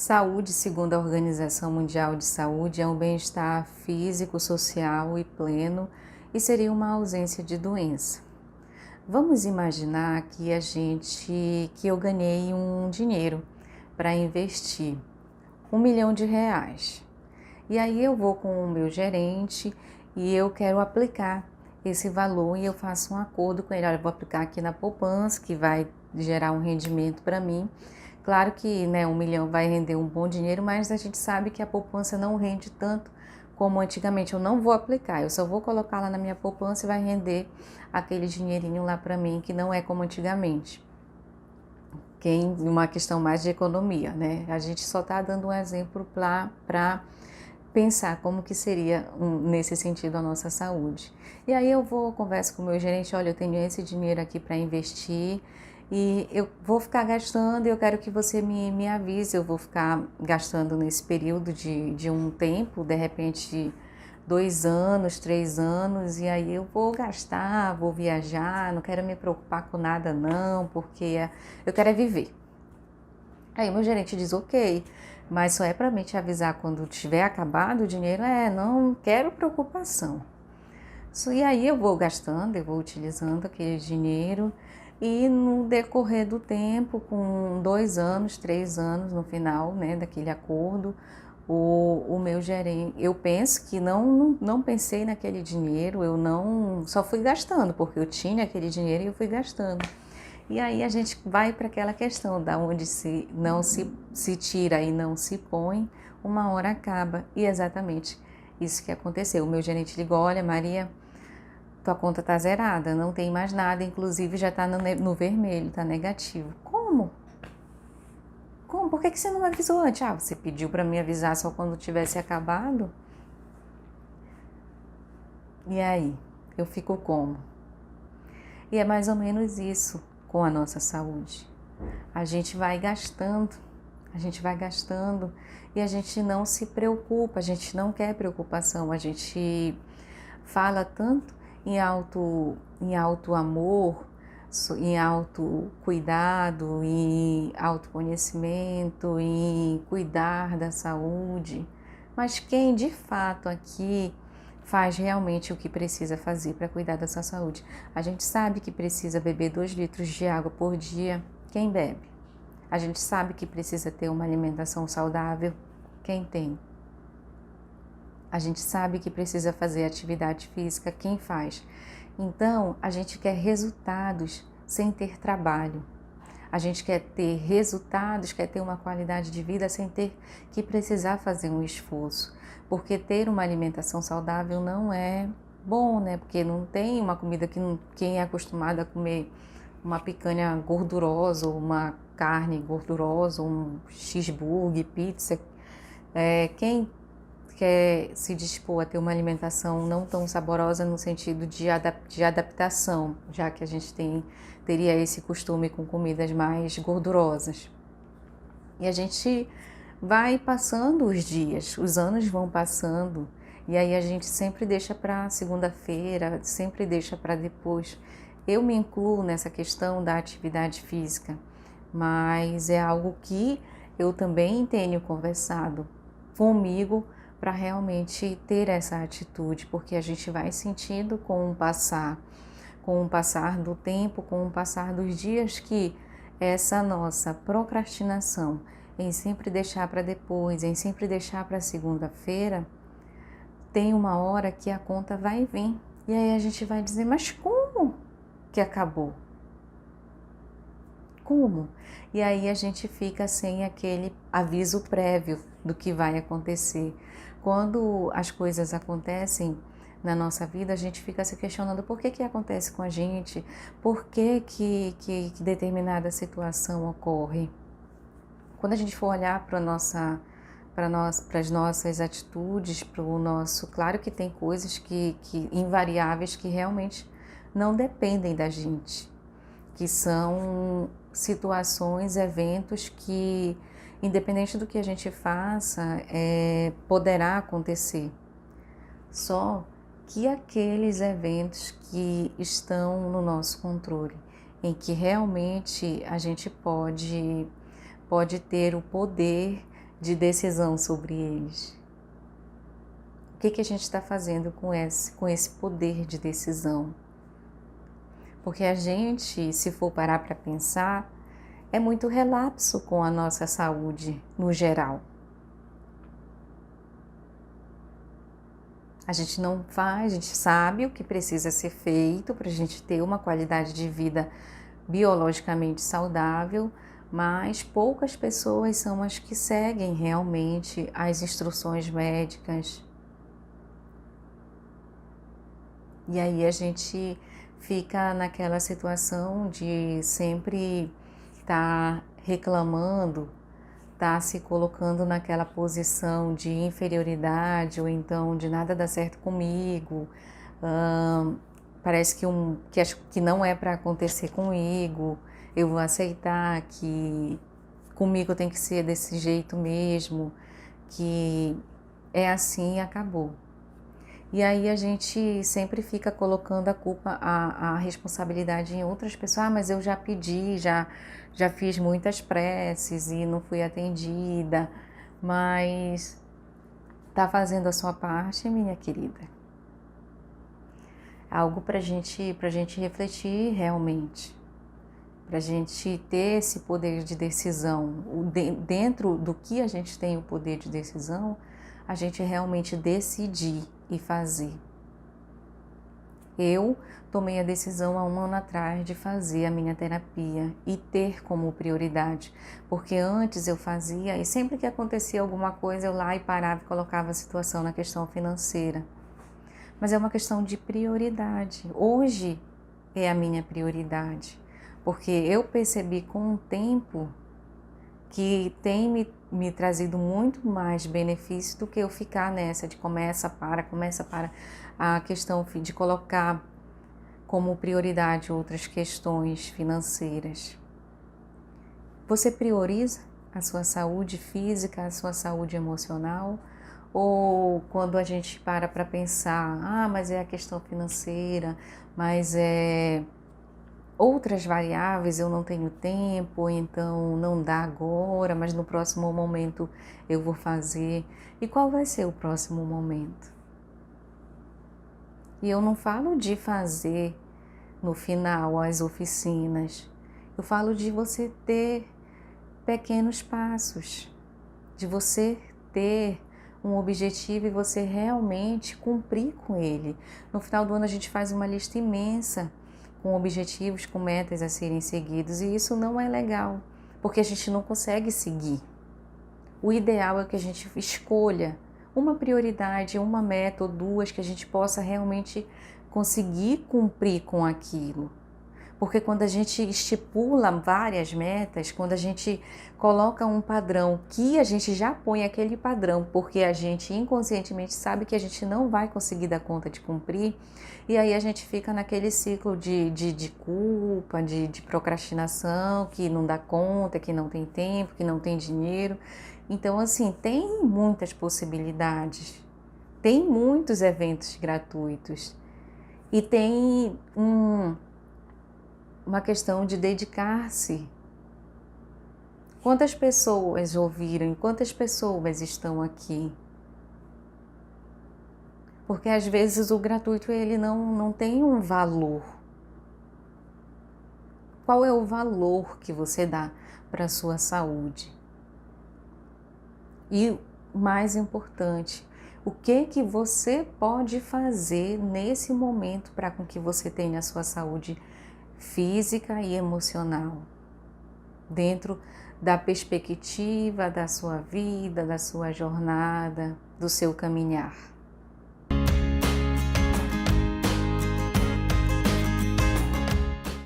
Saúde, segundo a Organização Mundial de Saúde, é um bem-estar físico, social e pleno e seria uma ausência de doença. Vamos imaginar que eu ganhei um dinheiro para investir, R$ 1 milhão. E aí eu vou com o meu gerente e eu quero aplicar esse valor e eu faço um acordo com ele. Olha, eu vou aplicar aqui na poupança, que vai gerar um rendimento para mim. Claro que, né, 1 milhão vai render um bom dinheiro, mas a gente sabe que a poupança não rende tanto como antigamente. Eu não vou aplicar, eu só vou colocar lá na minha poupança e vai render aquele dinheirinho lá para mim, que não é como antigamente. Uma questão mais de economia, né? A gente só está dando um exemplo para pensar como que seria nesse sentido a nossa saúde. E aí eu converso com o meu gerente, olha, eu tenho esse dinheiro aqui para investir e eu vou ficar gastando e eu quero que você me avise, eu vou ficar gastando nesse período de um tempo, de repente 2 anos, 3 anos, e aí eu vou gastar, vou viajar, não quero me preocupar com nada não, porque eu quero viver. Aí meu gerente diz, ok, mas só é para mim te avisar quando tiver acabado o dinheiro, não quero preocupação. E aí eu vou gastando, eu vou utilizando aquele dinheiro e no decorrer do tempo, com 2 anos, 3 anos no final, né, daquele acordo, o meu gerente, eu penso que não pensei naquele dinheiro, só fui gastando, porque eu tinha aquele dinheiro e eu fui gastando. E aí a gente vai para aquela questão da onde não se tira e não se põe, uma hora acaba. E é exatamente isso que aconteceu. O meu gerente ligou, olha Maria, tua conta está zerada, não tem mais nada, inclusive já está no vermelho, está negativo. Como? Por que você não me avisou antes? Você pediu para me avisar só quando tivesse acabado? E aí? Eu fico como? E é mais ou menos isso com a nossa saúde. A gente vai gastando e a gente não se preocupa, a gente não quer preocupação, a gente fala tanto em auto amor, em autocuidado, em autoconhecimento, em cuidar da saúde, mas quem de fato aqui faz realmente o que precisa fazer para cuidar da sua saúde? A gente sabe que precisa beber 2 litros de água por dia, quem bebe? A gente sabe que precisa ter uma alimentação saudável, quem tem? A gente sabe que precisa fazer atividade física, quem faz? Então, a gente quer resultados sem ter trabalho. A gente quer ter resultados, quer ter uma qualidade de vida sem ter que precisar fazer um esforço. Porque ter uma alimentação saudável não é bom, né? Porque não tem uma comida que quem é acostumado a comer uma picanha gordurosa, ou uma carne gordurosa, um cheeseburger, pizza, quem quer se dispor a ter uma alimentação não tão saborosa no sentido de adaptação, já que a gente teria esse costume com comidas mais gordurosas. E a gente vai passando os dias, os anos vão passando, e aí a gente sempre deixa para segunda-feira, sempre deixa para depois. Eu me incluo nessa questão da atividade física, mas é algo que eu também tenho conversado comigo para realmente ter essa atitude, porque a gente vai sentindo com o passar do tempo, com o passar dos dias, que essa nossa procrastinação em sempre deixar para depois, em sempre deixar para segunda-feira, tem uma hora que a conta vai vir. E aí a gente vai dizer, mas como que acabou? Como? E aí a gente fica sem aquele aviso prévio do que vai acontecer. Quando as coisas acontecem na nossa vida, a gente fica se questionando por que acontece com a gente, por que determinada situação ocorre. Quando a gente for olhar para as nossas atitudes, para o nosso... Claro que tem coisas que invariáveis que realmente não dependem da gente, que são situações, eventos que, independente do que a gente faça, poderá acontecer. Só que aqueles eventos que estão no nosso controle, em que realmente a gente pode ter o poder de decisão sobre eles. O que a gente está fazendo com esse poder de decisão? Porque a gente, se for parar para pensar, é muito relapso com a nossa saúde no geral. A gente não faz, a gente sabe o que precisa ser feito para a gente ter uma qualidade de vida biologicamente saudável, mas poucas pessoas são as que seguem realmente as instruções médicas. E aí a gente fica naquela situação de sempre estar reclamando, estar se colocando naquela posição de inferioridade ou então de nada dá certo comigo, parece que não é para acontecer comigo, eu vou aceitar que comigo tem que ser desse jeito mesmo, que é assim e acabou. E aí a gente sempre fica colocando a culpa, a responsabilidade em outras pessoas. Ah, mas eu já pedi, já fiz muitas preces e não fui atendida. Mas tá fazendo a sua parte, minha querida. Algo pra gente refletir realmente. Pra gente ter esse poder de decisão. Dentro do que a gente tem o poder de decisão, a gente realmente decidir e fazer. Eu tomei a decisão há 1 ano atrás de fazer a minha terapia e ter como prioridade, porque antes eu fazia e sempre que acontecia alguma coisa eu lá e parava e colocava a situação na questão financeira. Mas é uma questão de prioridade. Hoje é a minha prioridade, porque eu percebi com o tempo que tem me trazido muito mais benefício do que eu ficar nessa de começa, para, a questão de colocar como prioridade outras questões financeiras. Você prioriza a sua saúde física, a sua saúde emocional? Ou quando a gente para pensar, mas é a questão financeira, mas é outras variáveis, eu não tenho tempo, então não dá agora, mas no próximo momento eu vou fazer. E qual vai ser o próximo momento? E eu não falo de fazer no final as oficinas, eu falo de você ter pequenos passos, de você ter um objetivo e você realmente cumprir com ele. No final do ano a gente faz uma lista imensa com objetivos, com metas a serem seguidos, e isso não é legal, porque a gente não consegue seguir. O ideal é que a gente escolha uma prioridade, uma meta ou duas que a gente possa realmente conseguir cumprir com aquilo. Porque quando a gente estipula várias metas, quando a gente coloca um padrão que a gente já põe aquele padrão, porque a gente inconscientemente sabe que a gente não vai conseguir dar conta de cumprir, e aí a gente fica naquele ciclo de culpa, de procrastinação, que não dá conta, que não tem tempo, que não tem dinheiro. Então, assim, tem muitas possibilidades, tem muitos eventos gratuitos e tem uma questão de dedicar-se. Quantas pessoas ouviram? Quantas pessoas estão aqui? Porque às vezes o gratuito ele não tem um valor. Qual é o valor que você dá para a sua saúde? E o mais importante, o que você pode fazer nesse momento para com que você tenha a sua saúde física e emocional, dentro da perspectiva da sua vida, da sua jornada, do seu caminhar.